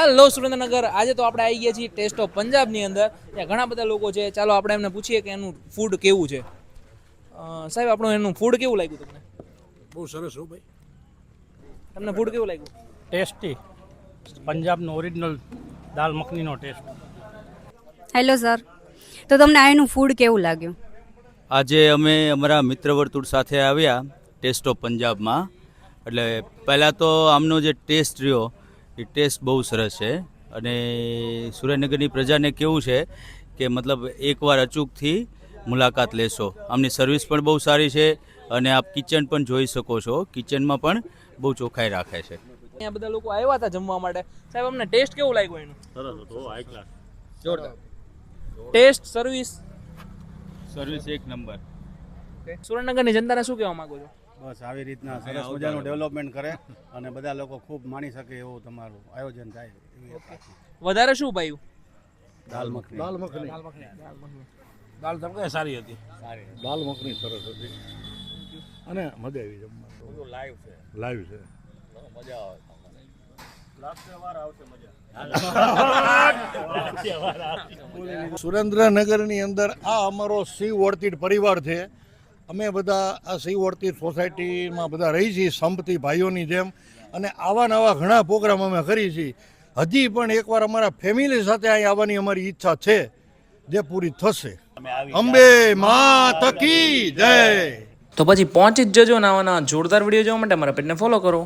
Hello Surendranagar, આજે તો આપણે આવી ગયા છીએ ટેસ્ટ ઓફ પંજાબની અંદર. ત્યાં ઘણા બધા લોકો છે. ચાલો આપણે એમને પૂછીએ કે એનું ફૂડ કેવું છે. સાહેબ, આપણું એનું ફૂડ કેવું લાગ્યું તમને? બહુ સરસ હો ભાઈ. તમને ફૂડ કેવું લાગ્યું? ટેસ્ટી, પંજાબનો ઓરિજિનલ દાલ મખનીનો ટેસ્ટ. હેલો સર, તો તમને અહીંનું ફૂડ કેવું લાગ્યું? આજે અમે અમારા મિત્ર વર્તુળ સાથે આવ્યા ટેસ્ટ ઓફ પંજાબમાં. એટલે પહેલાં તો આમનો જે ટેસ્ટ રહ્યો એ ટેસ્ટ બહુ સરસ છે. અને સુરેન્દ્રનગરની પ્રજાને કેવું છે કે મતલબ એકવાર અચૂકથી મુલાકાત લેશો. આમની સર્વિસ પણ બહુ સારી છે અને આપ કિચન પણ જોઈ શકો છો. કિચનમાં પણ બહુ ચોખ્ખાઈ રાખે છે. અહીંયા બધા લોકો આવ્યા હતા જમવા માટે. સાહેબ, અમને ટેસ્ટ કેવું લાગ્યું એનું? સરસ હતો, હાઈ ક્લાસ. જોરદાર ટેસ્ટ, સર્વિસ એક નંબર. સુરેન્દ્રનગરની જનતાને શું કહેવા માંગો છો? બસ આવી રીતના સરસ મજાનું ડેવલપમેન્ટ કરે અને બધા લોકો ખૂબ માણી શકે એવું તમારું આયોજન થાય. વધારે શું ભાઈ? દાલ મખની. દાલ તડકા સારી હતી. દાલ મખની સરસ હતી અને મજા આવી જમવાનું. લાઈવ છે. મજા આવે. સુરેન્દ્રનગરની અંદર આ અમારો શિવ વર્તિડ પરિવાર છે. અમે બધા આ શિવ વર્તિડ સોસાયટીમાં બધા રહી છીએ સંપતિ ભાઈઓની જેમ, અને આવા નવા ઘણા પ્રોગ્રામ અમે કરી છીએ. હજી પણ એકવાર અમારા ફેમિલી સાથે અહીં આવવાની અમારી ઈચ્છા છે, જે પૂરી થશે. અંબે માત કી જય. તો પછી પહોંચી જ જજો. નવા જોરદાર વિડીયો જોવા માટે અમારા પેજને ફોલો કરો.